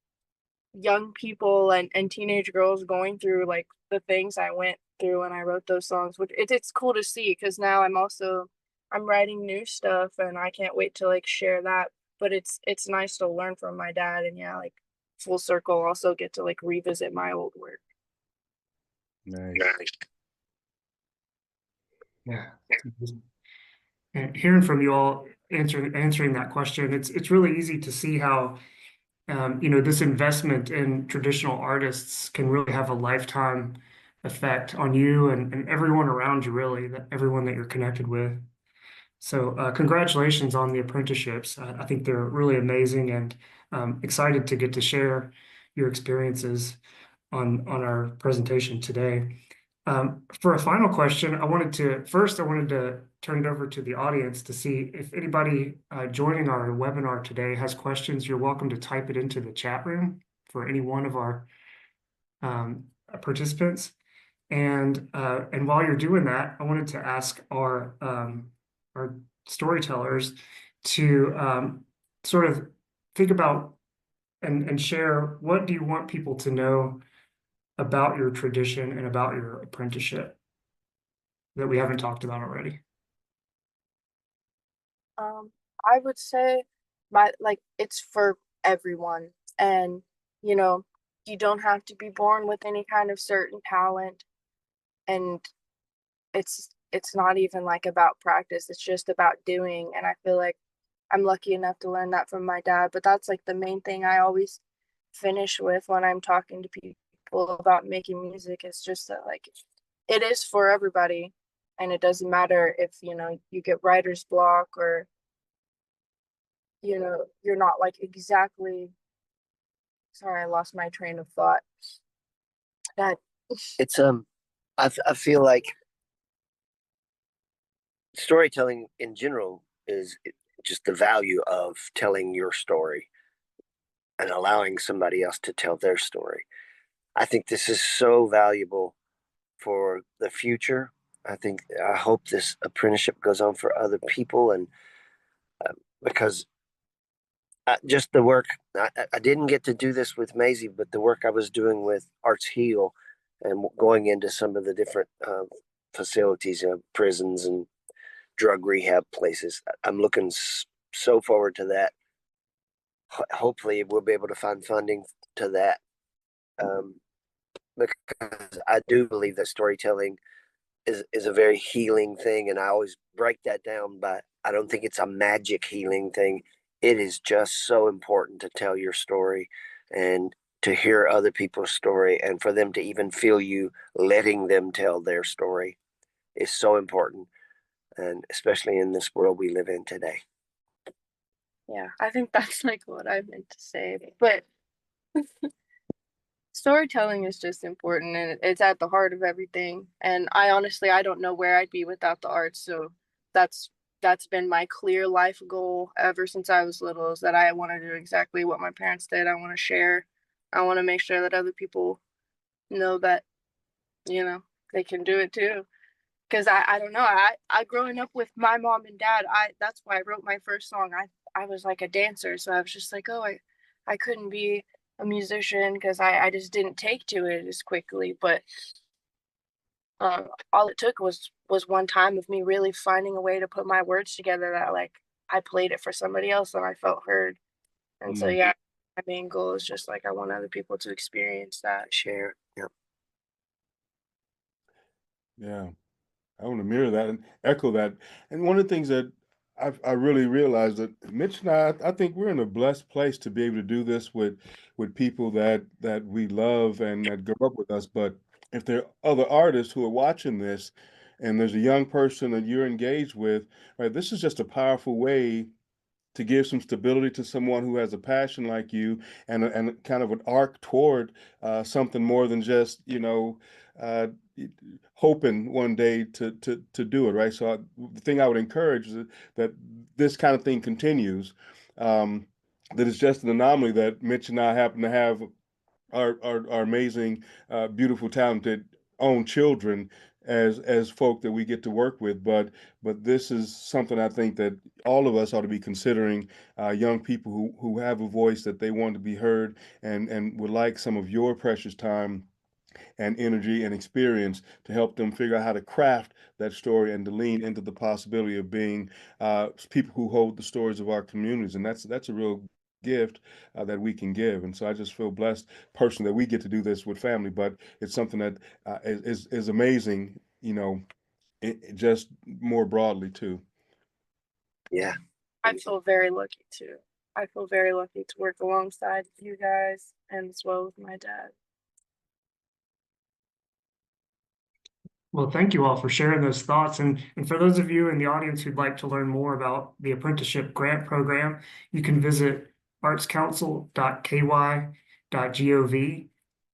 young people and teenage girls going through like the things I went through when I wrote those songs, which it's cool to see, because now I'm writing new stuff and I can't wait to like share that. But it's nice to learn from my dad, and yeah, like full circle, also get to like revisit my old work. Nice. Yeah. And hearing from you all answering that question, it's really easy to see how this investment in traditional artists can really have a lifetime effect on you and everyone around you, really, everyone that you're connected with. So congratulations on the apprenticeships. I think they're really amazing, and excited to get to share your experiences on our presentation today. For a final question, I wanted to turn it over to the audience to see if anybody joining our webinar today has questions. You're welcome to type it into the chat room for any one of our participants. And while you're doing that, I wanted to ask our storytellers to sort of think about and share, what do you want people to know about your tradition and about your apprenticeship that we haven't talked about already? I would say it's for everyone, and you don't have to be born with any kind of certain talent, and it's not even like about practice, it's just about doing. And I feel like I'm lucky enough to learn that from my dad, but that's like the main thing I always finish with when I'm talking to people about making music. It's just that like it is for everybody, and it doesn't matter if you get writer's block, or you're not like exactly. Sorry, I lost my train of thought. That It's I feel like storytelling in general is just the value of telling your story and allowing somebody else to tell their story. I think this is so valuable for the future. I hope this apprenticeship goes on for other people, and because just the work, I didn't get to do this with Maisie, but the work I was doing with Arts Heal and going into some of the different facilities, prisons and drug rehab places, I'm looking so forward to that. Hopefully we'll be able to find funding to that, because I do believe that storytelling is a very healing thing, and I always break that down, but I don't think it's a magic healing thing. It is just so important to tell your story and to hear other people's story, and for them to even feel you letting them tell their story is so important, and especially in this world we live in today. Yeah, I think that's like what I meant to say. But storytelling is just important, and it's at the heart of everything. And I honestly, I don't know where I'd be without the arts. So that's that's been my clear life goal ever since I was little, is that I want to do exactly what my parents did. I want to share. I want to make sure that other people know that, you know, they can do it too. Because I don't know, I growing up with my mom and dad, that's why I wrote my first song. I was like a dancer, so I was just like, oh, I couldn't be a musician because I just didn't take to it as quickly. But all it took was one time of me really finding a way to put my words together that like I played it for somebody else and I felt heard. And so Mm. yeah, my main goal is just like I want other people to experience that. Share. Yep. Yeah. I want to mirror that and echo that. And one of the things that I really realized that Mitch and I think we're in a blessed place to be able to do this with people that we love and that grow up with us. But if there are other artists who are watching this and there's a young person that you're engaged with, right, this is just a powerful way to give some stability to someone who has a passion like you and kind of an arc toward something more than just, uh, hoping one day to do it, right? So the thing I would encourage is that this kind of thing continues. That it's just an anomaly that Mitch and I happen to have our amazing, beautiful, talented own children as folk that we get to work with. But this is something I think that all of us ought to be considering. Young people who have a voice that they want to be heard and would like some of your precious time and energy and experience to help them figure out how to craft that story and to lean into the possibility of being people who hold the stories of our communities. And that's a real gift that we can give. And so I just feel blessed personally that we get to do this with family, but it's something that is amazing, just more broadly too. Yeah. I feel very lucky too. I feel very lucky to work alongside you guys and as well with my dad. Well, thank you all for sharing those thoughts. And for those of you in the audience who'd like to learn more about the apprenticeship grant program, you can visit artscouncil.ky.gov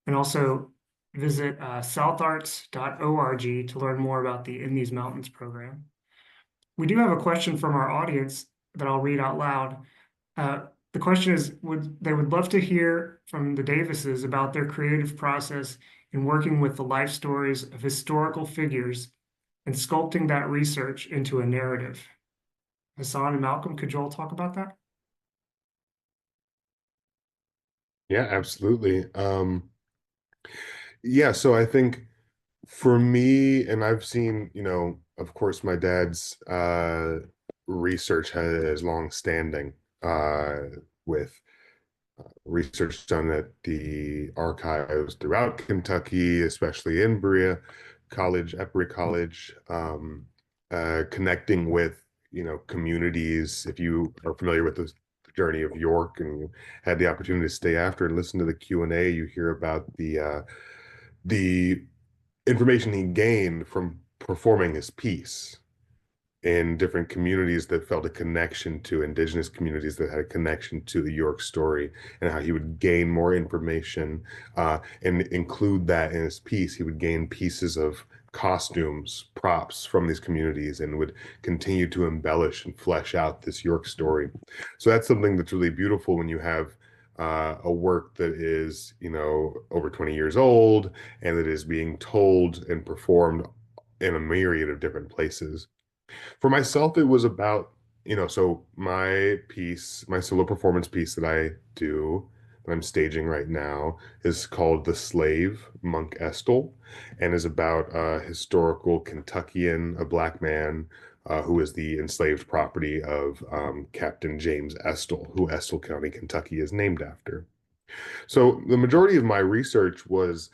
and also visit southarts.org to learn more about the In These Mountains program. We do have a question from our audience that I'll read out loud. The question is, they would love to hear from the Davises about their creative process in working with the life stories of historical figures and sculpting that research into a narrative. Hasan and Malcolm, could you all talk about that? Yeah, absolutely. Yeah, so I think for me, and I've seen, of course, my dad's research has long standing with research done at the archives throughout Kentucky, especially in Berea College, Epbury College, connecting with, communities. If you are familiar with the journey of York and you had the opportunity to stay after and listen to the Q&A, you hear about the information he gained from performing his piece in different communities that felt a connection to indigenous communities that had a connection to the York story, and how he would gain more information and include that in his piece. He would gain pieces of costumes, props from these communities, and would continue to embellish and flesh out this York story. So that's something that's really beautiful when you have a work that is, over 20 years old and that is being told and performed in a myriad of different places. For myself, it was about, so my piece, my solo performance piece that I do, that I'm staging right now, is called The Slave, Monk Estill, and is about a historical Kentuckian, a Black man, who is the enslaved property of Captain James Estill, who Estill County, Kentucky is named after. So the majority of my research was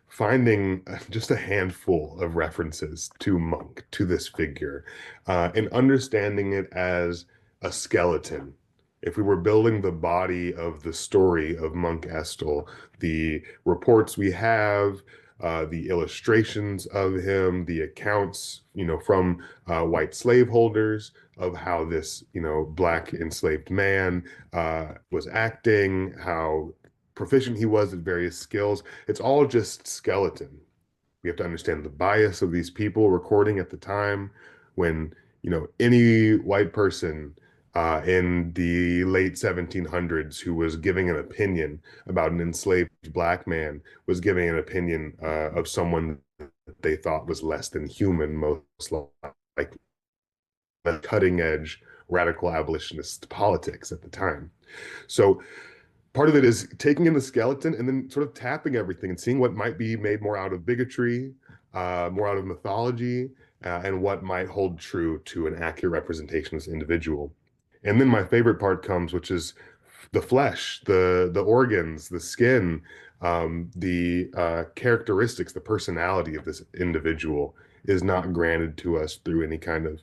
finding just a handful of references to Monk, to this figure, and understanding it as a skeleton. If we were building the body of the story of Monk Estill, the reports we have, the illustrations of him, the accounts, from white slaveholders of how this, Black enslaved man was acting, how proficient he was at various skills. It's all just skeleton. We have to understand the bias of these people recording at the time when, any white person in the late 1700s who was giving an opinion about an enslaved black man was giving an opinion of someone that they thought was less than human, most like the cutting edge radical abolitionist politics at the time. So part of it is taking in the skeleton and then sort of tapping everything and seeing what might be made more out of bigotry, more out of mythology, and what might hold true to an accurate representation of this individual. And then my favorite part comes, which is the flesh, the organs, the skin, the characteristics, the personality of this individual is not granted to us through any kind of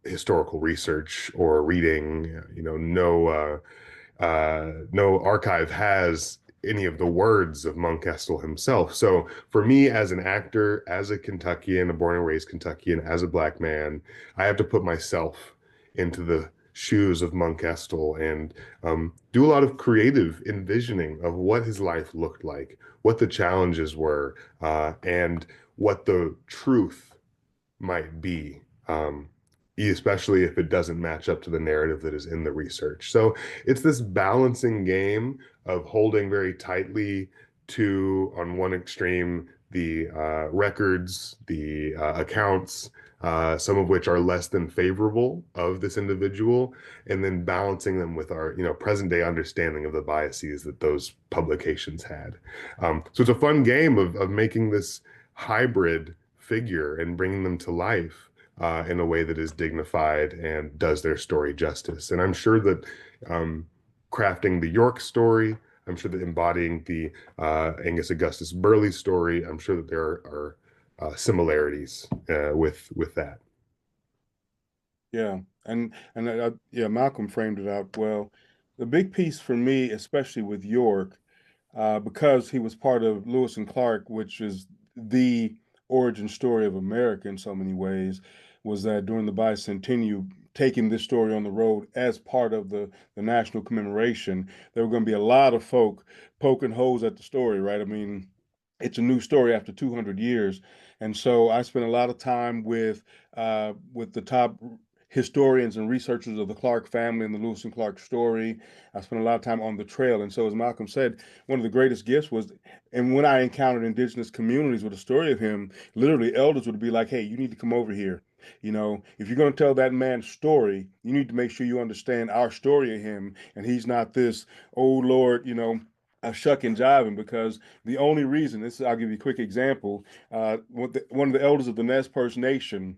historical research or reading. No archive has any of the words of Monk Estill himself. So for me as an actor, as a Kentuckian, a born and raised Kentuckian, as a black man, I have to put myself into the shoes of Monk Estill and do a lot of creative envisioning of what his life looked like, what the challenges were, and what the truth might be. Especially if it doesn't match up to the narrative that is in the research. So it's this balancing game of holding very tightly to, on one extreme, the records, the accounts, some of which are less than favorable of this individual, and then balancing them with our, present day understanding of the biases that those publications had. So it's a fun game of making this hybrid figure and bringing them to life in a way that is dignified and does their story justice. And I'm sure that crafting the York story, I'm sure that embodying the Angus Augustus Burleigh story, I'm sure that there are similarities with that. Yeah, and Malcolm framed it out well. The big piece for me, especially with York, because he was part of Lewis and Clark, which is the origin story of America in so many ways, was that during the bicentennial, taking this story on the road as part of the national commemoration, there were going to be a lot of folk poking holes at the story, right? I mean, it's a new story after 200 years. And so I spent a lot of time with the top historians and researchers of the Clark family and the Lewis and Clark story. I spent a lot of time on the trail. And so, as Malcolm said, one of the greatest gifts was, and when I encountered indigenous communities with a story of him, literally elders would be like, hey, you need to come over here. If you're going to tell that man's story, you need to make sure you understand our story of him. And he's not this, oh Lord, shuck and jiving, because the only reason, I'll give you a quick example. One of the elders of the Nez Perce Nation,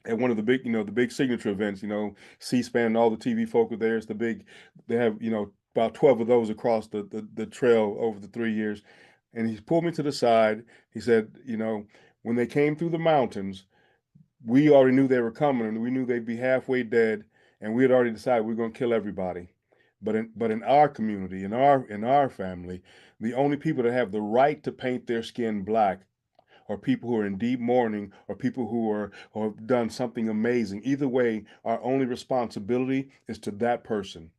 at one of the big, the big signature events, C-SPAN and all the TV folk are there. It's the big, they have, about 12 of those across the trail over the 3 years. And he pulled me to the side. He said, when they came through the mountains, we already knew they were coming and we knew they'd be halfway dead. And we had already decided we we're going to kill everybody. But in our community, in our family, the only people that have the right to paint their skin black or people who are in deep mourning, or people who are or have done something amazing. Either way, our only responsibility is to that person,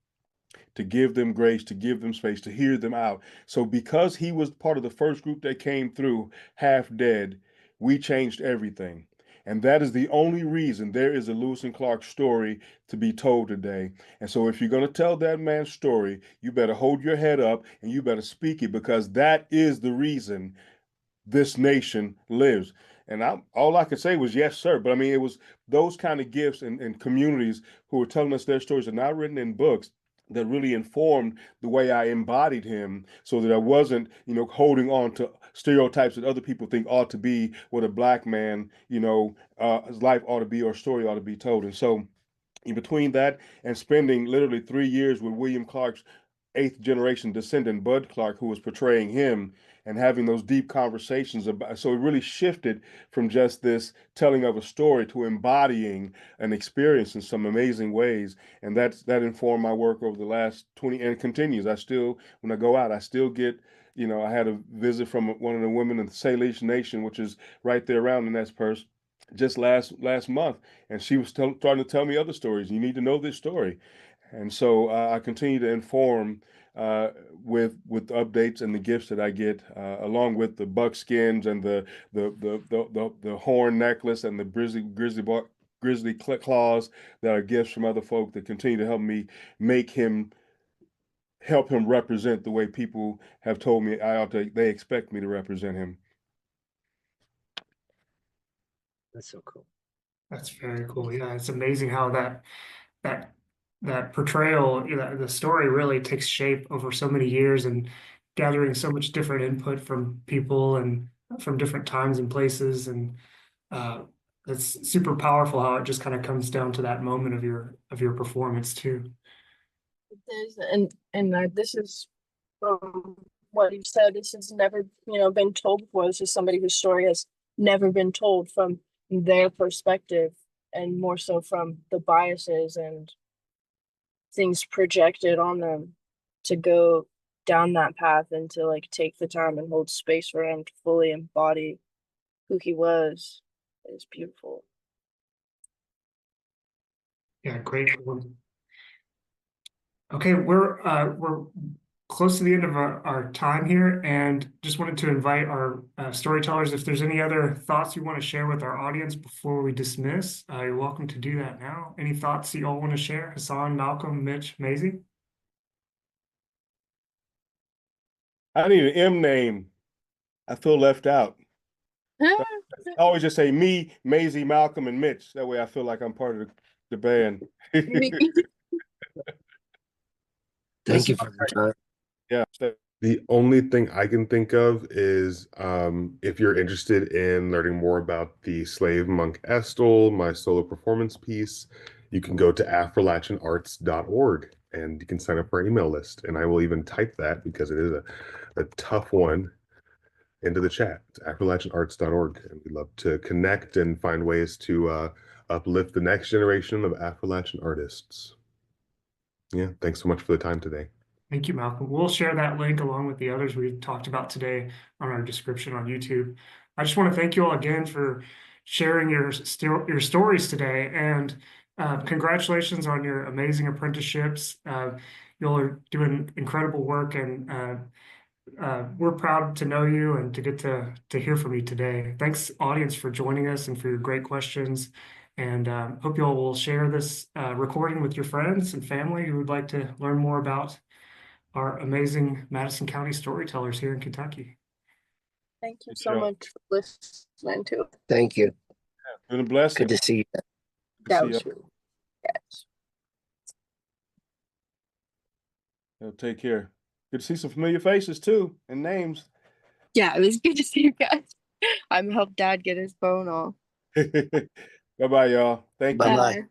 to give them grace, to give them space, to hear them out. So because he was part of the first group that came through half dead, we changed everything. And that is the only reason there is a Lewis and Clark story to be told today. And so if you're going to tell that man's story, you better hold your head up and you better speak it, because that is the reason this nation lives. And all I could say was, yes, sir. But I mean, it was those kind of gifts and communities who were telling us their stories are not written in books that really informed the way I embodied him, so that I wasn't, holding on to stereotypes that other people think ought to be what a black man, his life ought to be or story ought to be told. And so in between that and spending literally 3 years with William Clark's 8th generation descendant, Bud Clark, who was portraying him, and having those deep conversations about, so it really shifted from just this telling of a story to embodying an experience in some amazing ways. And that informed my work over the last 20, and it continues. I still, when I go out, I still get, I had a visit from one of the women in the Salish Nation, which is right there around the Nez Perce, just last month, and she was starting to tell me other stories. You need to know this story. And so I continue to inform with updates and the gifts that I get, along with the buckskins and the horn necklace and the grizzly claws that are gifts from other folk that continue to help me help him represent the way people have told me they expect me to represent him. That's so cool. That's very cool. Yeah, it's amazing how that portrayal, the story really takes shape over so many years and gathering so much different input from people and from different times and places. And it's super powerful how it just kind of comes down to that moment of your performance too. This is what you said. This has never, been told before. This is somebody whose story has never been told from their perspective, and more so from the biases and things projected on them to go down that path and to like take the time and hold space for him to fully embody who he was. It's beautiful. Yeah, great. Okay, we're close to the end of our time here, and just wanted to invite our storytellers, if there's any other thoughts you want to share with our audience before we dismiss, you're welcome to do that now. Any thoughts you all want to share? Hasan, Malcolm, Mitch, Maizie? I need an M name. I feel left out. I always just say me, Maisie, Malcolm, and Mitch. That way I feel like I'm part of the band. Thank you for your time. Yeah. The only thing I can think of is if you're interested in learning more about the slave monk Estill, my solo performance piece, you can go to appalachianarts.org and you can sign up for our email list. And I will even type that, because it is a tough one, into the chat. It's appalachianarts.org. And we'd love to connect and find ways to uplift the next generation of Appalachian artists. Yeah, thanks so much for the time today. Thank you, Malcolm. We'll share that link along with the others we've talked about today on our description on YouTube. I just want to thank you all again for sharing your stories today, and congratulations on your amazing apprenticeships. You all are doing incredible work, and we're proud to know you and to get to hear from you today. Thanks, audience, for joining us and for your great questions. And hope you all will share this recording with your friends and family who would like to learn more about our amazing Madison County storytellers here in Kentucky. Thank you so much for listening to it. Thank you. It's been a blessing. Good to see you. That was really, yes. Take care. Good to see some familiar faces too, and names. Yeah, it was good to see you guys. I'm helped Dad get his phone off. Bye-bye, y'all. Thank you. Bye-bye.